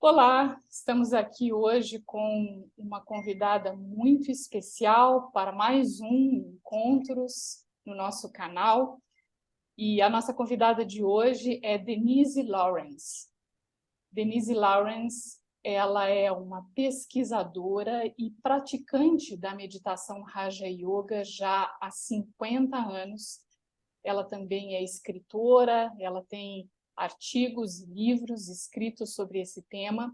Olá, estamos aqui hoje com uma convidada muito especial para mais um Encontros no nosso canal. E a nossa convidada de hoje é Denise Lawrence. Denise Lawrence, ela é uma pesquisadora e praticante da meditação Raja Yoga já há 50 anos. Ela também é escritora, ela tem artigos e livros escritos sobre esse tema.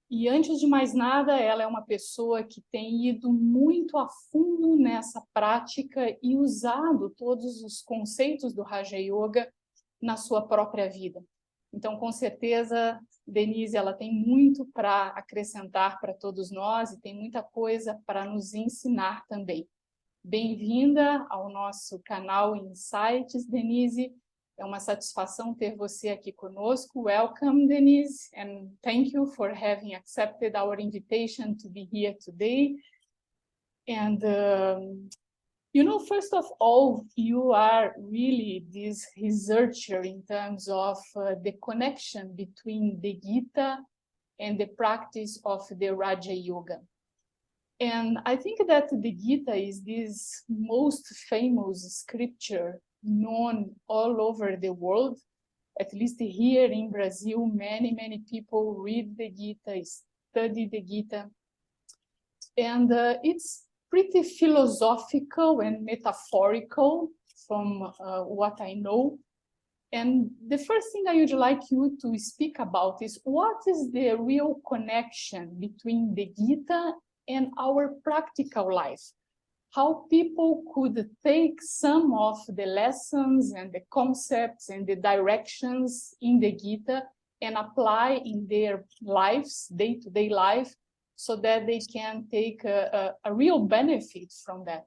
E, antes de mais nada, ela é uma pessoa que tem ido muito a fundo nessa prática e usado todos os conceitos do Raja Yoga na sua própria vida. Então, com certeza, Denise, ela tem muito para acrescentar para todos nós e tem muita coisa para nos ensinar também. Bem-vinda ao nosso canal Insights, Denise. É uma satisfação ter você aqui conosco. Welcome, Denise, and thank you for having accepted our invitation to be here today. And, first of all, you are really this researcher in terms of the connection between the Gita and the practice of the Raja Yoga. And I think that the Gita is this most famous scripture known all over the world. At least here in Brazil, many people read the Gita, study the Gita. And it's pretty philosophical and metaphorical from what I know. And the first thing I would like you to speak about is what is the real connection between the Gita and our practical life? How people could take some of the lessons and the concepts and the directions in the Gita and apply in their lives, day-to-day life, so that they can take a real benefit from that.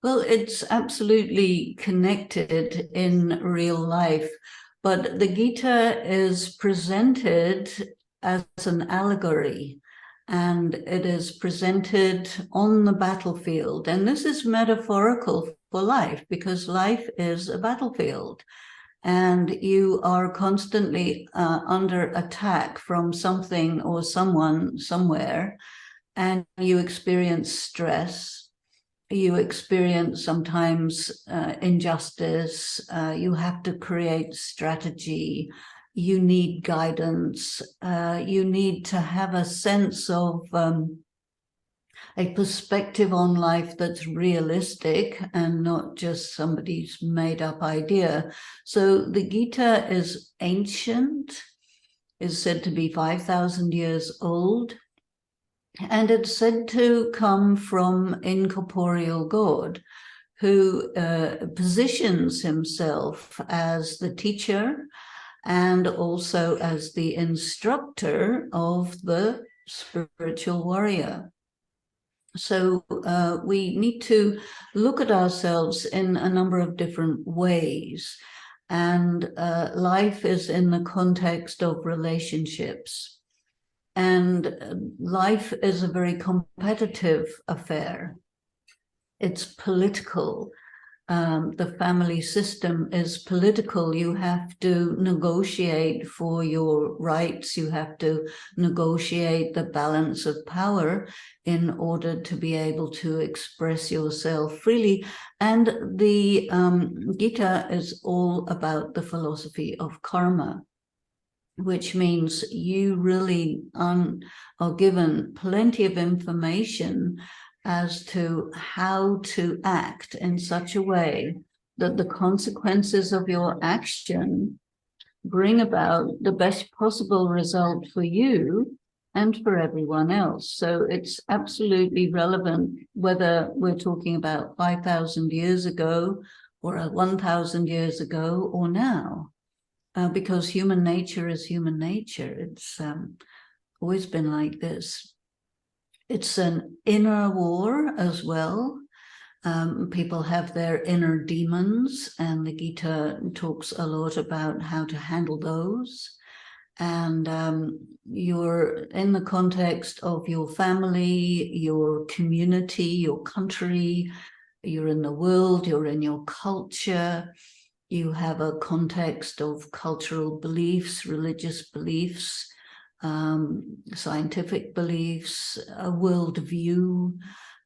Well, it's absolutely connected in real life, but the Gita is presented as an allegory. And it is presented on the battlefield. And this is metaphorical for life, because life is a battlefield. And you are constantly under attack from something or someone somewhere. And you experience stress. You experience sometimes injustice. You have to create strategy. You need guidance, you need to have a sense of a perspective on life that's realistic and not just somebody's made up idea. So the Gita is ancient, is said to be 5,000 years old, and it's said to come from incorporeal God, who positions himself as the teacher and also as the instructor of the spiritual warrior. So we need to look at ourselves in a number of different ways. And life is in the context of relationships. And life is a very competitive affair. It's political. The family system is political. You have to negotiate for your rights. You have to negotiate the balance of power in order to be able to express yourself freely. And the Gita is all about the philosophy of karma, which means you really are given plenty of information as to how to act in such a way that the consequences of your action bring about the best possible result for you and for everyone else. So it's absolutely relevant whether we're talking about 5,000 years ago or 1,000 years ago or now, because human nature is human nature. It's always been like this. It's an inner war as well. People have their inner demons, and the Gita talks a lot about how to handle those. And you're in the context of your family, your community, your country, you're in the world, you're in your culture. You have a context of cultural beliefs, religious beliefs, scientific beliefs, a worldview,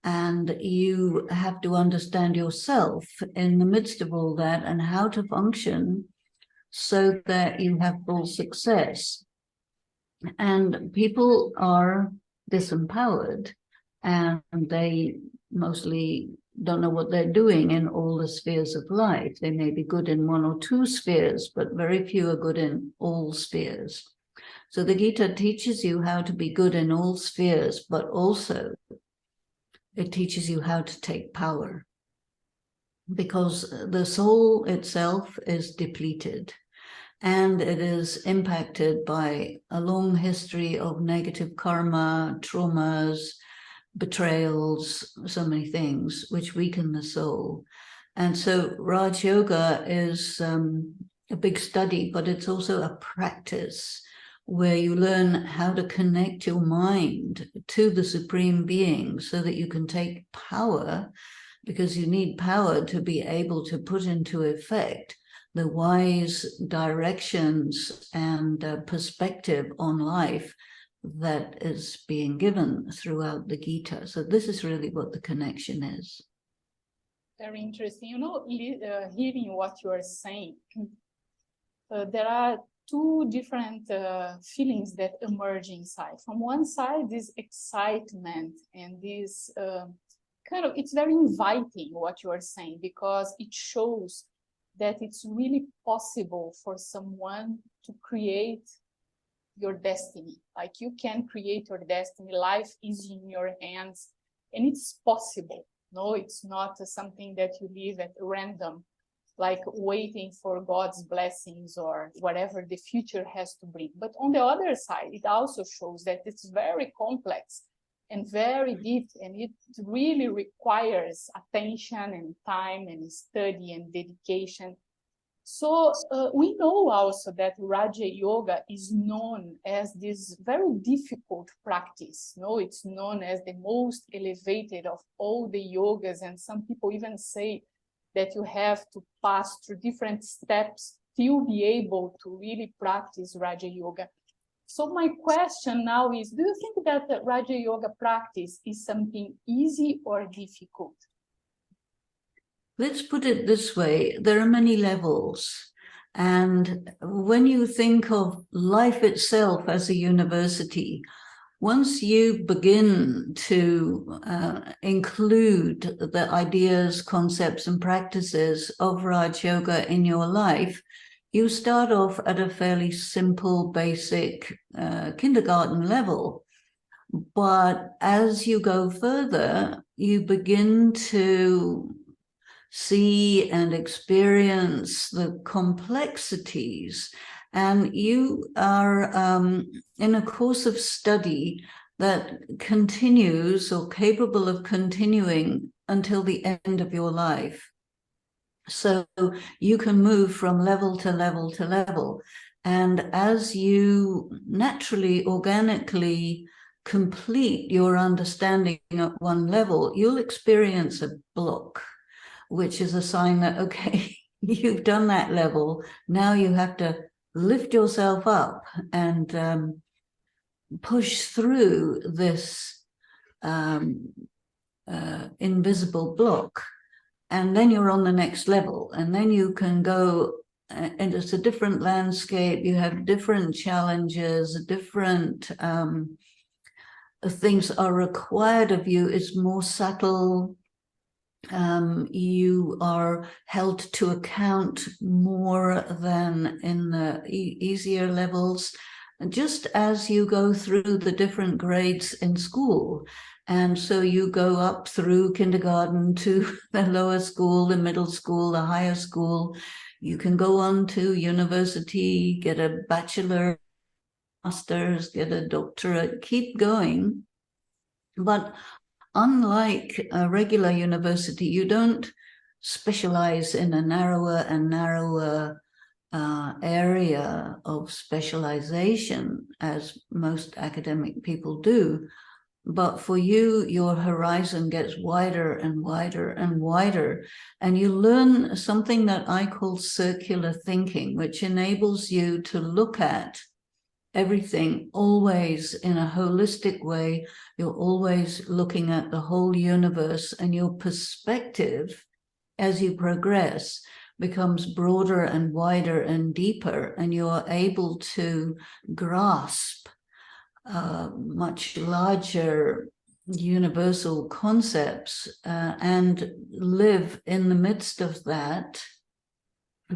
and you have to understand yourself in the midst of all that and how to function so that you have full success. And people are disempowered, and they mostly don't know what they're doing in all the spheres of life. They may be good in one or two spheres, but very few are good in all spheres. So the Gita teaches you how to be good in all spheres, but also it teaches you how to take power, because the soul itself is depleted and it is impacted by a long history of negative karma, traumas, betrayals, so many things which weaken the soul. And so Raj Yoga is a big study, but it's also a practice where you learn how to connect your mind to the Supreme Being so that you can take power, because you need power to be able to put into effect the wise directions and perspective on life that is being given throughout the Gita. So this is really what the connection is. Very interesting. You know, hearing what you are saying, there are two different feelings that emerge inside. From one side, this excitement and this it's very inviting what you are saying, because it shows that it's really possible for someone to create your destiny. Like, you can create your destiny. Life is in your hands and it's possible. No, it's not something that you leave at random, like waiting for God's blessings or whatever the future has to bring. But on the other side, it also shows that it's very complex and very deep, and it really requires attention and time and study and dedication. So we know also that Raja Yoga is known as this very difficult practice. No, it's known as the most elevated of all the yogas, and some people even say that you have to pass through different steps to be able to really practice Raja Yoga. So my question now is, do you think that the Raja Yoga practice is something easy or difficult? Let's put it this way, there are many levels. And when you think of life itself as a university, once you begin to include the ideas, concepts, and practices of Raj Yoga in your life, you start off at a fairly simple, basic kindergarten level. But as you go further, you begin to see and experience the complexities, and you are in a course of study that continues or capable of continuing until the end of your life. So you can move from level to level to level, and as you naturally, organically complete your understanding at one level, you'll experience a block, which is a sign that, okay, you've done that level. Now you have to lift yourself up and push through this invisible block. And then you're on the next level. And then you can go, and it's a different landscape. You have different challenges, different things are required of you. It's more subtle. You are held to account more than in the easier levels, just as you go through the different grades in school. And so you go up through kindergarten to the lower school, the middle school, the higher school. You can go on to university, get a bachelor, master's, get a doctorate, keep going. But unlike a regular university, you don't specialize in a narrower and narrower area of specialization as most academic people do. but for you, your horizon gets wider and wider and wider, and you learn something that I call circular thinking, which enables you to look at everything always in a holistic way. You're always looking at the whole universe, and your perspective as you progress becomes broader and wider and deeper, and you're able to grasp much larger universal concepts and live in the midst of that,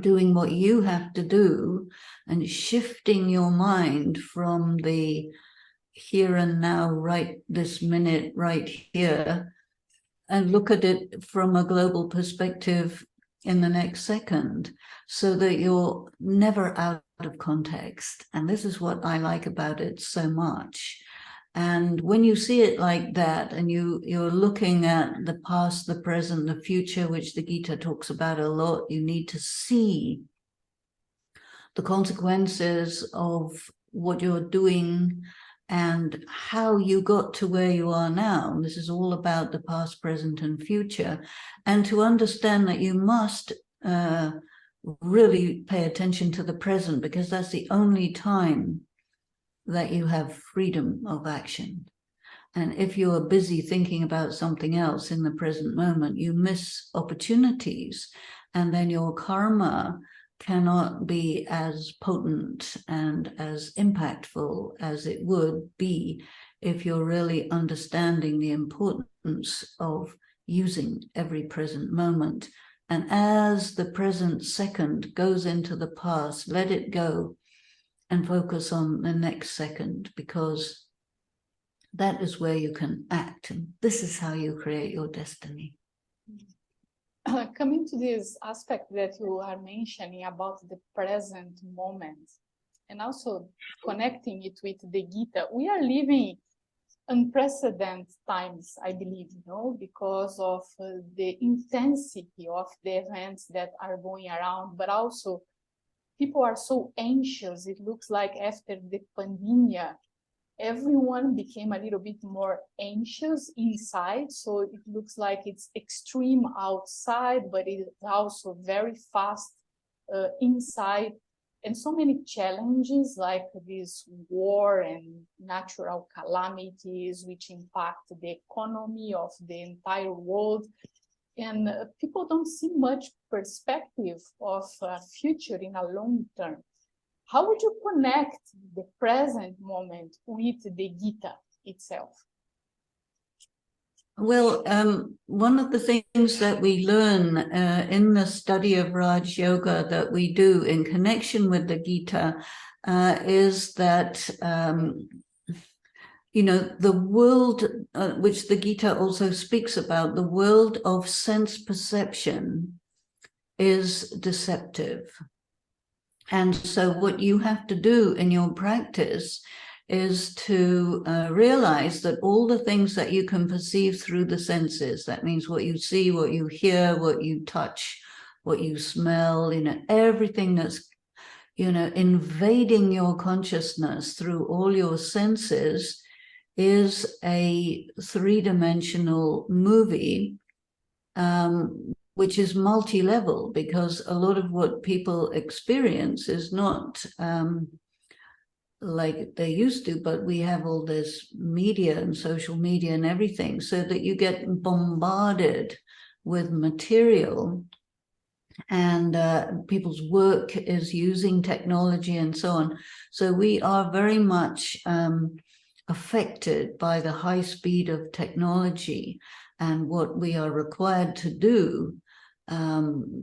doing what you have to do and shifting your mind from the here and now, right this minute, right here, and look at it from a global perspective in the next second, so that you're never out of context. And this is what I like about it so much. And when you see it like that, and you're looking at the past, the present, the future, which the Gita talks about a lot, you need to see the consequences of what you're doing and how you got to where you are now. And this is all about the past, present, and future. And to understand that you must really pay attention to the present, because that's the only time that you have freedom of action. And if you are busy thinking about something else in the present moment, you miss opportunities, and then your karma cannot be as potent and as impactful as it would be if you're really understanding the importance of using every present moment. And as the present second goes into the past, let it go and focus on the next second, because that is where you can act. And this is how you create your destiny. Coming to this aspect that you are mentioning about the present moment, and also connecting it with the Gita, we are living unprecedented times, I believe, because of the intensity of the events that are going around, but also people are so anxious. It looks like after the pandemic, everyone became a little bit more anxious inside. So it looks like it's extreme outside, but it's also very fast inside. And so many challenges like this war and natural calamities, which impact the economy of the entire world. And people don't see much perspective of future in a long term. How would you connect the present moment with the Gita itself? Well, one of the things that we learn in the study of Raj Yoga that we do in connection with the Gita is that, the world, which the Gita also speaks about, the world of sense perception is deceptive. And so what you have to do in your practice is to realize that all the things that you can perceive through the senses, that means what you see, what you hear, what you touch, what you smell, everything that's, invading your consciousness through all your senses is a three-dimensional movie, which is multi-level, because a lot of what people experience is not like they used to, but we have all this media and social media and everything, so that you get bombarded with material, and people's work is using technology and so on. So we are very much affected by the high speed of technology and what we are required to do.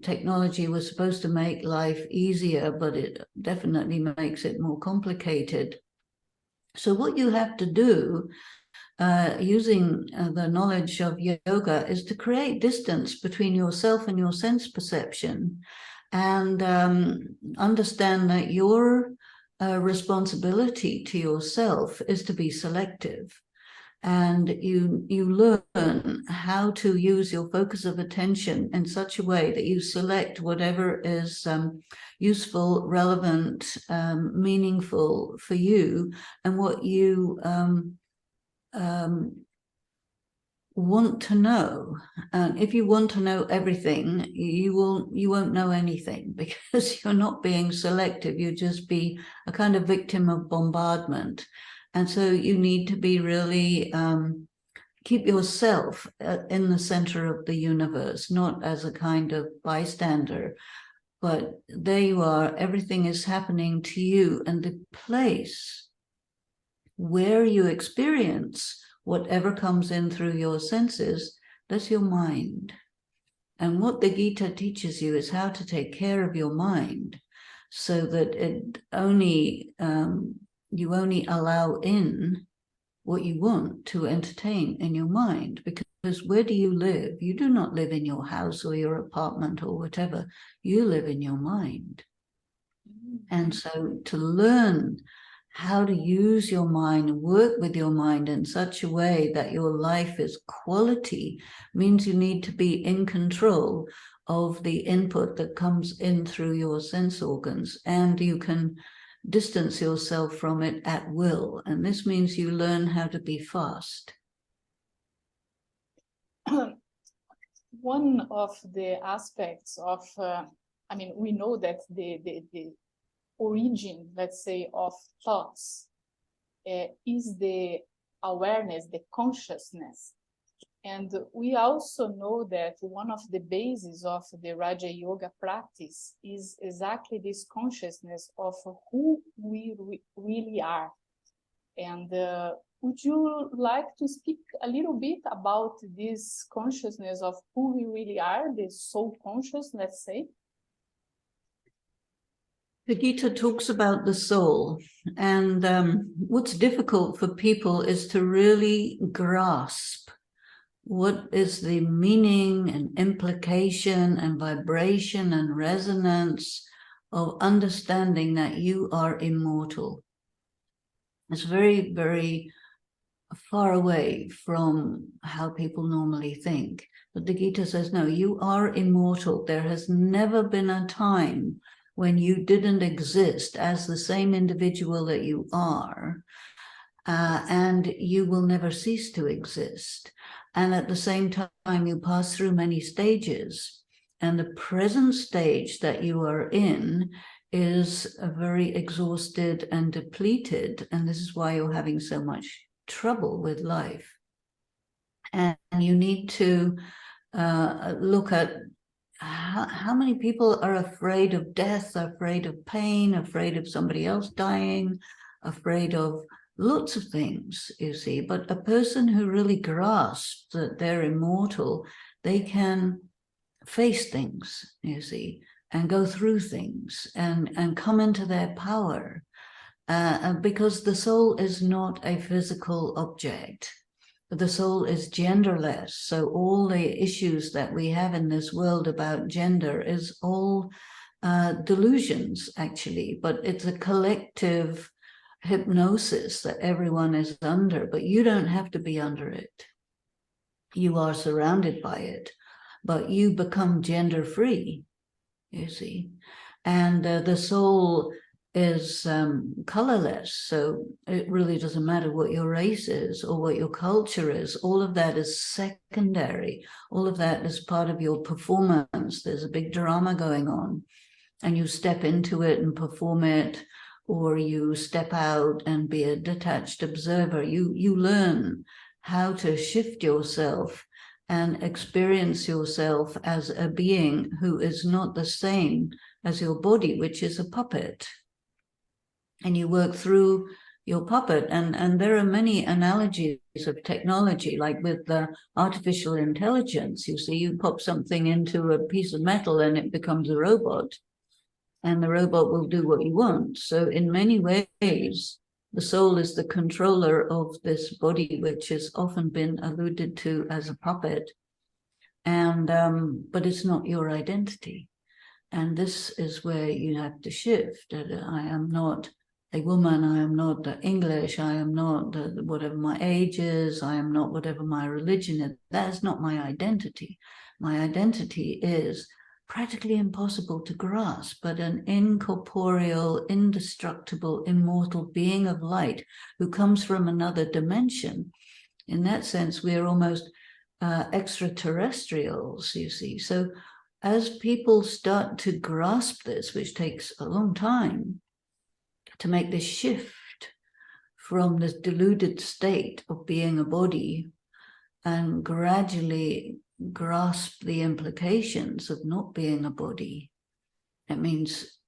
Technology was supposed to make life easier, but it definitely makes it more complicated. So what you have to do using the knowledge of yoga is to create distance between yourself and your sense perception, and understand that your responsibility to yourself is to be selective. And you learn how to use your focus of attention in such a way that you select whatever is useful, relevant, meaningful for you, and what you want to know. And if you want to know everything, you won't know anything, because you're not being selective. You just be a kind of victim of bombardment. And so you need to be really keep yourself in the center of the universe, not as a kind of bystander, but there you are. Everything is happening to you, and the place where you experience whatever comes in through your senses, that's your mind. And what the Gita teaches you is how to take care of your mind, so that you only allow in what you want to entertain in your mind. Because where do you live? You do not live in your house or your apartment or whatever. You live in your mind. And so to learn how to use your mind and work with your mind in such a way that your life is quality means you need to be in control of the input that comes in through your sense organs, and you can distance yourself from it at will. And this means you learn how to be fast. One of the aspects of, we know that the origin, let's say, of thoughts is the awareness, the consciousness. And we also know that one of the bases of the Raja Yoga practice is exactly this consciousness of who we really are. And would you like to speak a little bit about this consciousness of who we really are, the soul conscious, let's say? The Gita talks about the soul, and what's difficult for people is to really grasp what is the meaning and implication and vibration and resonance of understanding that you are immortal. It's very, very far away from how people normally think. But the Gita says, no, you are immortal. There has never been a time when you didn't exist as the same individual that you are, and you will never cease to exist. And at the same time, you pass through many stages, and the present stage that you are in is a very exhausted and depleted, and this is why you're having so much trouble with life. And you need to look at how many people are afraid of death, afraid of pain, afraid of somebody else dying, afraid of lots of things, you see. But a person who really grasps that they're immortal, they can face things, you see, and go through things and come into their power, because the soul is not a physical object. The soul is genderless. So all the issues that we have in this world about gender is all delusions, actually, but it's a collective hypnosis that everyone is under, but you don't have to be under it. You are surrounded by it, but you become gender free, you see. And the soul is colorless, so it really doesn't matter what your race is or what your culture is. All of that is secondary. All of that is part of your performance. There's a big drama going on, and you step into it and perform it, or you step out and be a detached observer. You learn how to shift yourself and experience yourself as a being who is not the same as your body, which is a puppet. And you work through your puppet. And there are many analogies of technology, like with the artificial intelligence. You see, you pop something into a piece of metal and it becomes a robot, and the robot will do what you want. So in many ways, the soul is the controller of this body, which has often been alluded to as a puppet. And but it's not your identity. And this is where you have to shift. I am not a woman, I am not English, I am not whatever my age is, I am not whatever my religion is. That is not my identity. My identity is practically impossible to grasp, but an incorporeal, indestructible, immortal being of light who comes from another dimension. In that sense, we're almost extraterrestrials, you see. So as people start to grasp this, which takes a long time to make this shift from this deluded state of being a body and gradually grasp the implications of not being a body, it means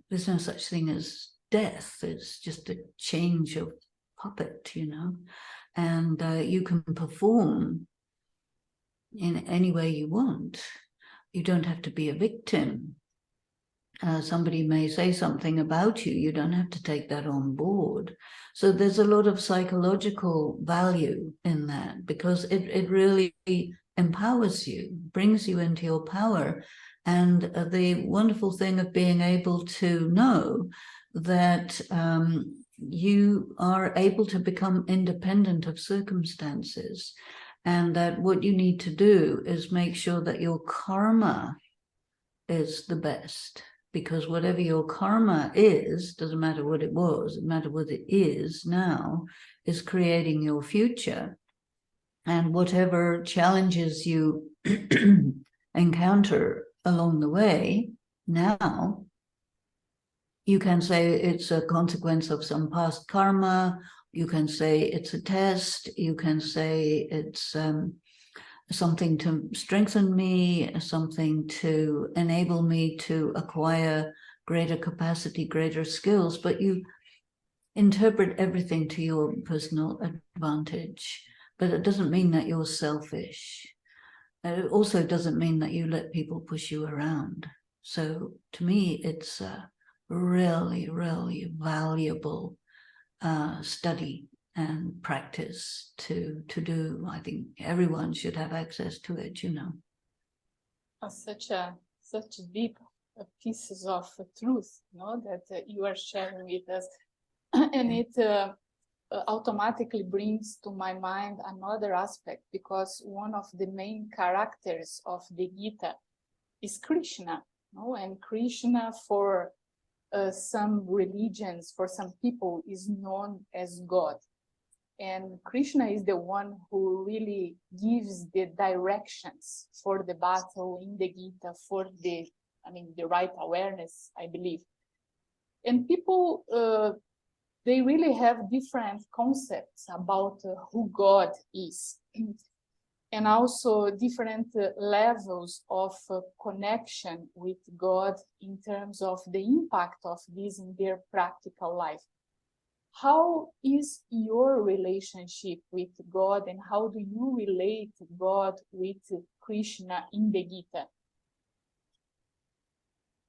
there's no such thing as death. It's just a change of puppet, you know, and you can perform in any way you want. You don't have to be a victim. Somebody may say something about you, you don't have to take that on board. So there's a lot of psychological value in that, because it really empowers you, brings you into your power. And the wonderful thing of being able to know that you are able to become independent of circumstances, and that what you need to do is make sure that your karma is the best. Because whatever your karma is, doesn't matter what it was, it matters what it is now, is creating your future. And whatever challenges you encounter along the way, now, you can say it's a consequence of some past karma, you can say it's a test, you can say it's something to strengthen me, something to enable me to acquire greater capacity, greater skills, but you interpret everything to your personal advantage. But it doesn't mean that you're selfish. It also doesn't mean that you let people push you around. So to me, it's a really, really valuable study and practice to do. I think everyone should have access to it, you know. Such deep pieces of truth, no, that you are sharing with us, and it automatically brings to my mind another aspect, because one of the main characters of the Gita is Krishna, no, and Krishna for some religions, for some people, is known as God. And Krishna is the one who really gives the directions for the battle in the Gita, for the right awareness, I believe. And people, they really have different concepts about who God is, and also different levels of connection with God in terms of the impact of this in their practical life. How is your relationship with God, and how do you relate God with Krishna in the Gita?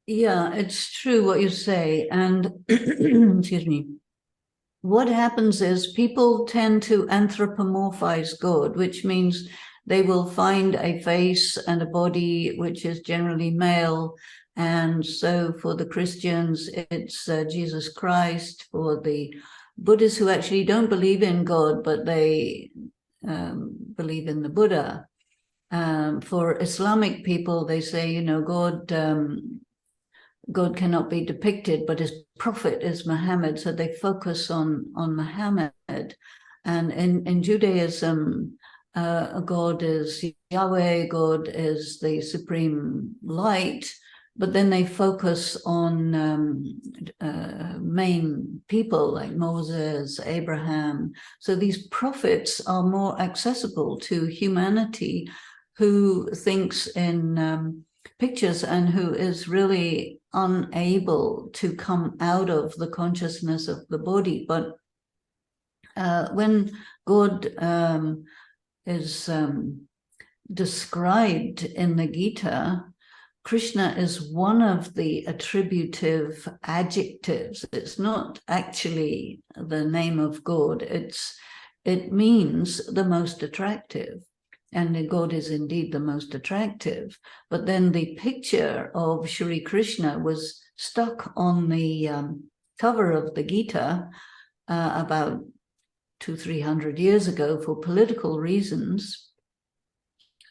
Yeah, it's true what you say. And excuse me. What happens is people tend to anthropomorphize God, which means they will find a face and a body which is generally male. And so for the Christians, it's Jesus Christ. For the Buddhists who actually don't believe in God, but they believe in the Buddha. For Islamic people, they say, you know, God cannot be depicted, but his prophet is Muhammad. So they focus on Muhammad. And in Judaism, God is Yahweh, God is the supreme light, but then they focus on main people like Moses, Abraham. So these prophets are more accessible to humanity who thinks in pictures and who is really unable to come out of the consciousness of the body. But when God is described in the Gita, Krishna is one of the attributive adjectives. It's not actually the name of God. It means the most attractive. And God is indeed the most attractive. But then the picture of Shri Krishna was stuck on the cover of the Gita about 200-300 years ago for political reasons,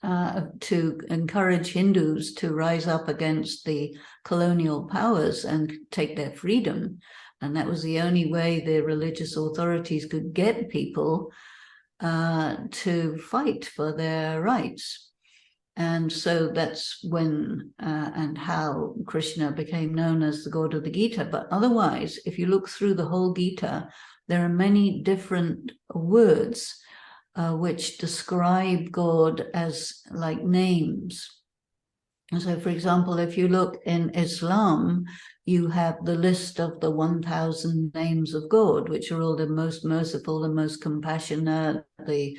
to encourage Hindus to rise up against the colonial powers and take their freedom. And that was the only way the religious authorities could get people to fight for their rights. And so that's when and how Krishna became known as the god of the Gita. But otherwise, if you look through the whole Gita, there are many different words which describe God as like names. And so, for example, if you look in Islam, you have the list of the 1,000 names of God, which are all the most merciful, the most compassionate, the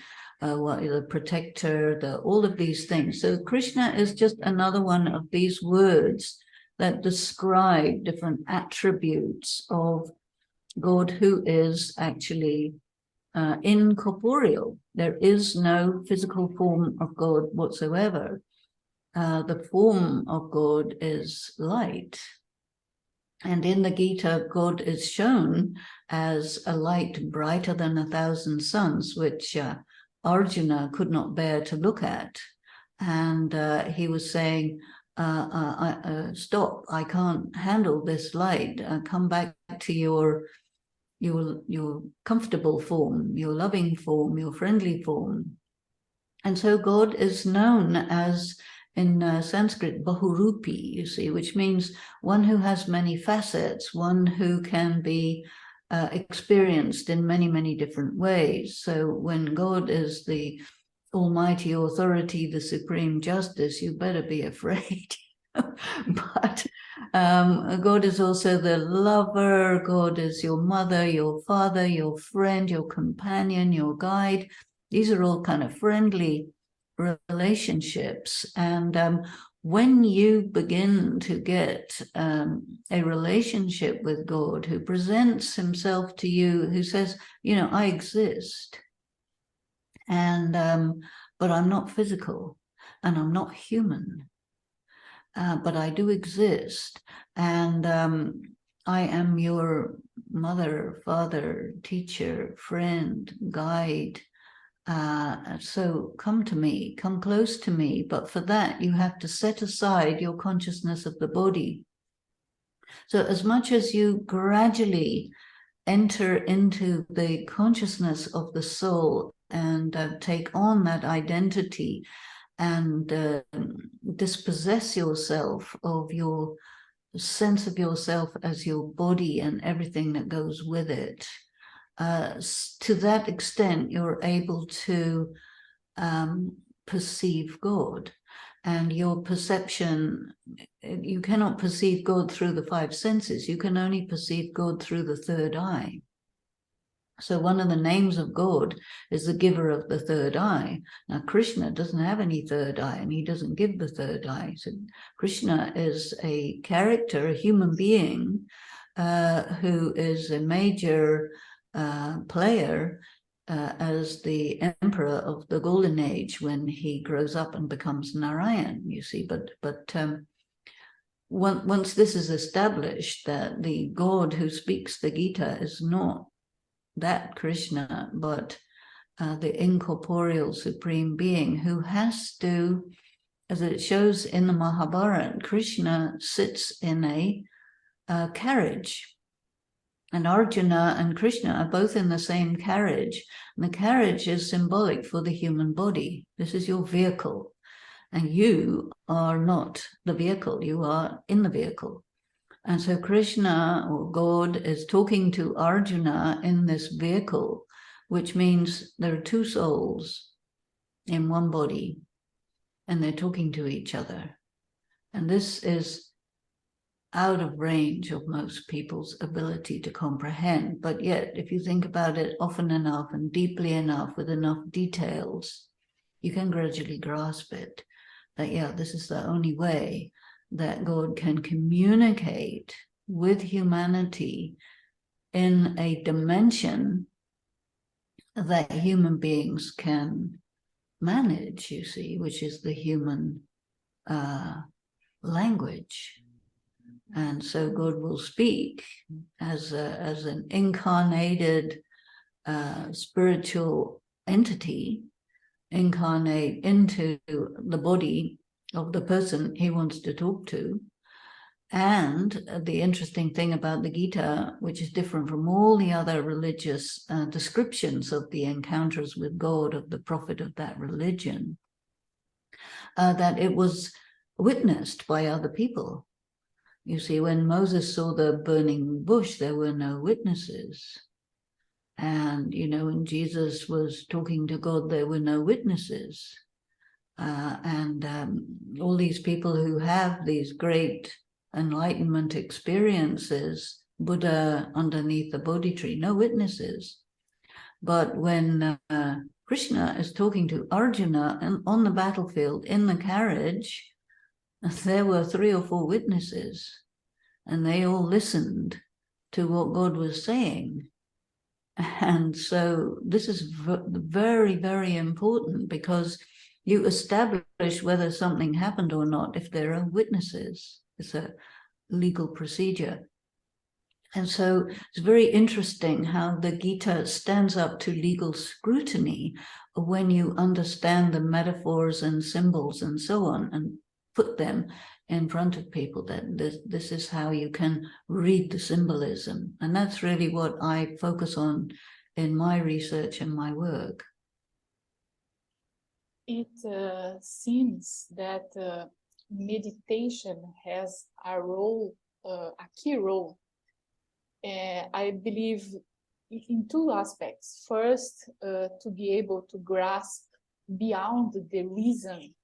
protector, all of these things. So Krishna is just another one of these words that describe different attributes of God, who is actually incorporeal. There is no physical form of God whatsoever. The form of God is light. And in the Gita, God is shown as a light brighter than 1,000 suns, which Arjuna could not bear to look at. And he was saying, stop, I can't handle this light. Come back to your comfortable form, your loving form, your friendly form. And so God is known as, in Sanskrit, Bahurupi, you see, which means one who has many facets, one who can be experienced in many, many different ways. So when God is the almighty authority, the supreme justice, you better be afraid. But God is also the lover. God is your mother, your father, your friend, your companion, your guide. These are all kind of friendly relationships. And when you begin to get a relationship with God who presents himself to you, who says, you know, I exist, and but I'm not physical, and I'm not human, but I do exist, and I am your mother, father, teacher, friend, guide. So come to me, come close to me. But for that, you have to set aside your consciousness of the body. So as much as you gradually enter into the consciousness of the soul and take on that identity and dispossess yourself of your sense of yourself as your body and everything that goes with it, to that extent, you're able to perceive God. And your perception, you cannot perceive God through the five senses. You can only perceive God through the third eye. So one of the names of God is the giver of the third eye. Now, Krishna doesn't have any third eye, and he doesn't give the third eye. So Krishna is a character, a human being, who is a major player as the emperor of the golden age when he grows up and becomes Narayan, you see. But once this is established, that the God who speaks the Gita is not that Krishna, but the incorporeal supreme being who has to, as it shows in the Mahabharata, Krishna sits in a carriage. And Arjuna and Krishna are both in the same carriage. And the carriage is symbolic for the human body. This is your vehicle. And you are not the vehicle. You are in the vehicle. And so Krishna, or God, is talking to Arjuna in this vehicle, which means there are two souls in one body, and they're talking to each other. And this is out of range of most people's ability to comprehend. But yet, if you think about it often enough and deeply enough with enough details, you can gradually grasp it, that, yeah, this is the only way that God can communicate with humanity in a dimension that human beings can manage, you see, which is the human language. And so God will speak as an incarnated spiritual entity, incarnate into the body of the person he wants to talk to. And the interesting thing about the Gita, which is different from all the other religious descriptions of the encounters with God, of the prophet of that religion, that it was witnessed by other people. You see, when Moses saw the burning bush, there were no witnesses. And, you know, when Jesus was talking to God, there were no witnesses. All these people who have these great enlightenment experiences, Buddha underneath the Bodhi tree, no witnesses. But when Krishna is talking to Arjuna and on the battlefield in the carriage, there were 3 or 4 witnesses, and they all listened to what God was saying. And so this is very, very important, because you establish whether something happened or not if there are witnesses. It's a legal procedure. And so it's very interesting how the Gita stands up to legal scrutiny when you understand the metaphors and symbols and so on, and put them in front of people, that this is how you can read the symbolism. And that's really what I focus on in my research and my work. It seems that meditation has a role, a key role. I believe in 2 aspects. First, to be able to grasp beyond the reason.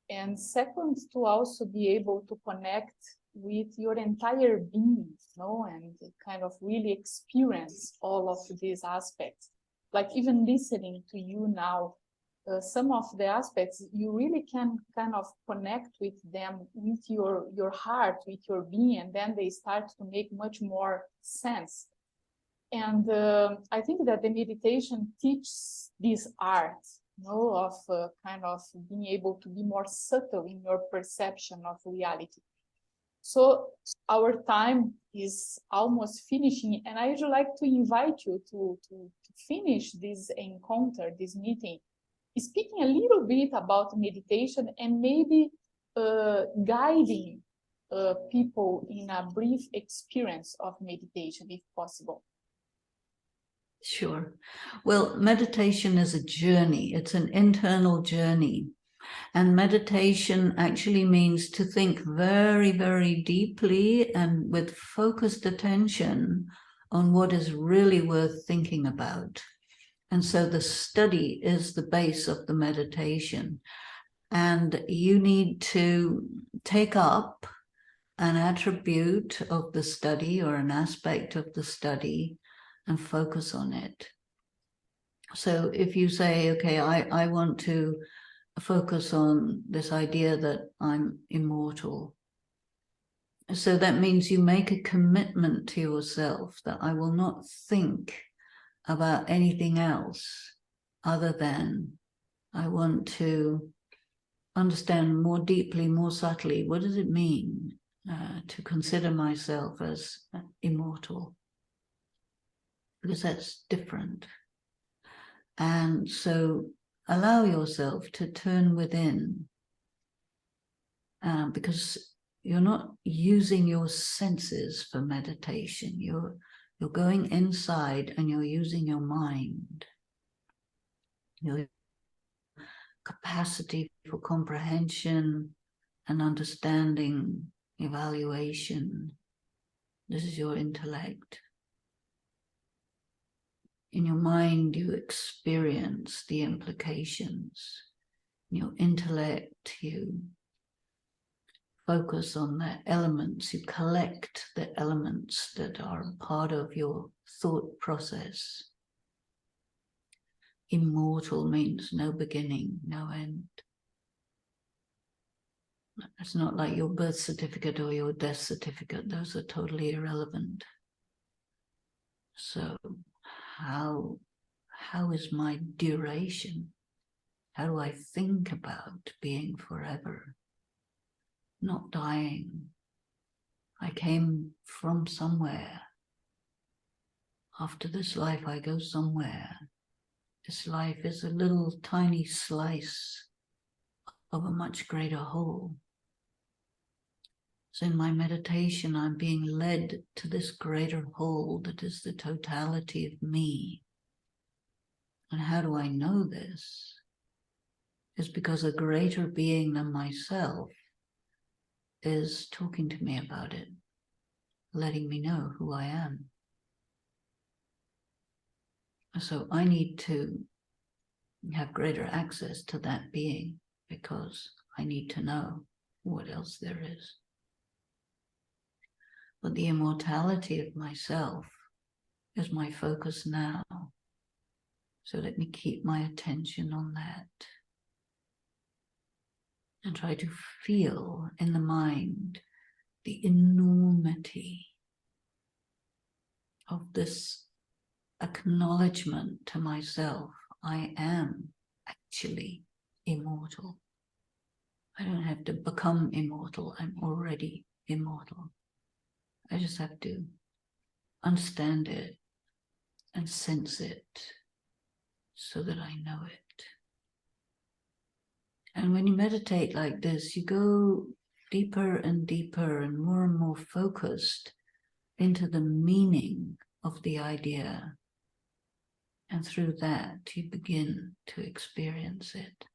And second, to also be able to connect with your entire being, and kind of really experience all of these aspects. Like even listening to you now, some of the aspects, you really can kind of connect with them, with your heart, with your being, and then they start to make much more sense. And I think that the meditation teaches this art, of kind of being able to be more subtle in your perception of reality. So our time is almost finishing, and I would like to invite you to finish this encounter, this meeting, speaking a little bit about meditation, and maybe guiding people in a brief experience of meditation, if possible. Sure. Well, meditation is a journey. It's an internal journey. And meditation actually means to think very, very deeply and with focused attention on what is really worth thinking about. And so the study is the base of the meditation. And you need to take up an attribute of the study or an aspect of the study and focus on it. So if you say, okay, I want to focus on this idea that I'm immortal. So that means you make a commitment to yourself that I will not think about anything else other than I want to understand more deeply, more subtly, what does it mean to consider myself as immortal? Because that's different. And so allow yourself to turn within, because you're not using your senses for meditation. You're going inside and you're using your mind, your capacity for comprehension and understanding, evaluation. This is your intellect. In your mind, you experience the implications. In your intellect, you focus on the elements. You collect the elements that are part of your thought process. Immortal means no beginning, no end. It's not like your birth certificate or your death certificate. Those are totally irrelevant. So how is my duration? How do I think about being forever? Not dying. I came from somewhere. After this life, I go somewhere. This life is a little tiny slice of a much greater whole. So in my meditation, I'm being led to this greater whole that is the totality of me. And how do I know this? It's because a greater being than myself is talking to me about it, letting me know who I am. So I need to have greater access to that being because I need to know what else there is. But the immortality of myself is my focus now. So let me keep my attention on that and try to feel in the mind the enormity of this acknowledgement to myself. I am actually immortal. I don't have to become immortal. I'm already immortal. I just have to understand it and sense it so that I know it. And when you meditate like this, you go deeper and deeper and more focused into the meaning of the idea. And through that, you begin to experience it.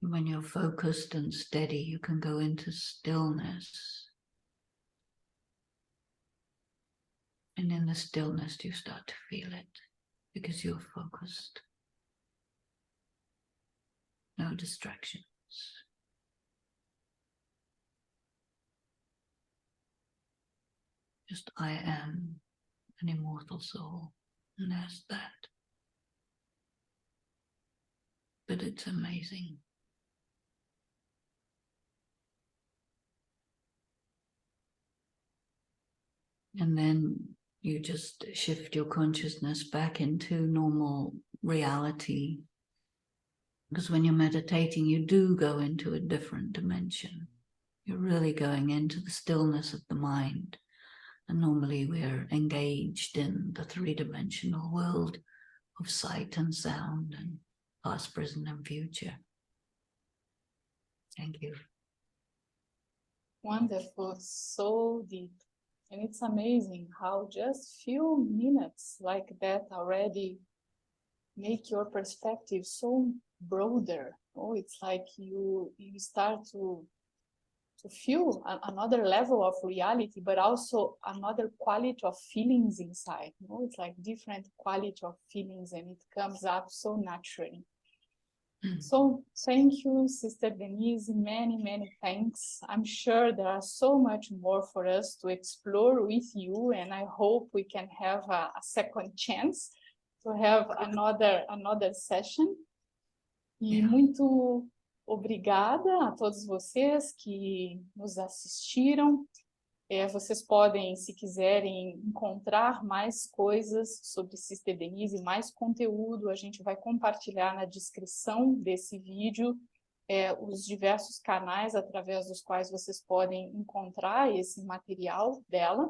When you're focused and steady, you can go into stillness. And in the stillness, you start to feel it because you're focused. No distractions. Just I am an immortal soul, and that's that. But it's amazing. And then you just shift your consciousness back into normal reality. Because when you're meditating, you do go into a different dimension. You're really going into the stillness of the mind. And normally we're engaged in the three-dimensional world of sight and sound and past, present, and future. Thank you. Wonderful, so deep. And it's amazing how just few minutes like that already make your perspective so broader. Oh, it's like you start to feel another level of reality, but also another quality of feelings inside. You know, it's like different quality of feelings, and it comes up so naturally. So thank you, Sister Denise, many thanks. I'm sure there are so much more for us to explore with you, and I hope we can have a second chance to have another session. E muito obrigada a todos vocês que nos assistiram. Vocês podem, se quiserem, encontrar mais coisas sobre Sister Denise, mais conteúdo, a gente vai compartilhar na descrição desse vídeo os diversos canais através dos quais vocês podem encontrar esse material dela.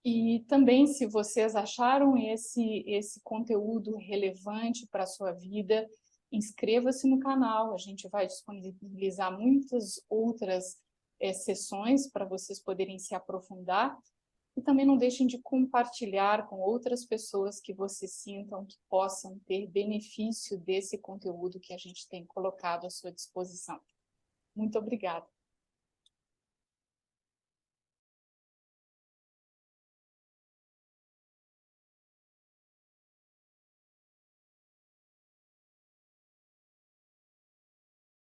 E também, se vocês acharam esse conteúdo relevante para a sua vida, inscreva-se no canal, a gente vai disponibilizar muitas outras sessões para vocês poderem se aprofundar. E também não deixem de compartilhar com outras pessoas que vocês sintam que possam ter benefício desse conteúdo que a gente tem colocado à sua disposição. Muito obrigada.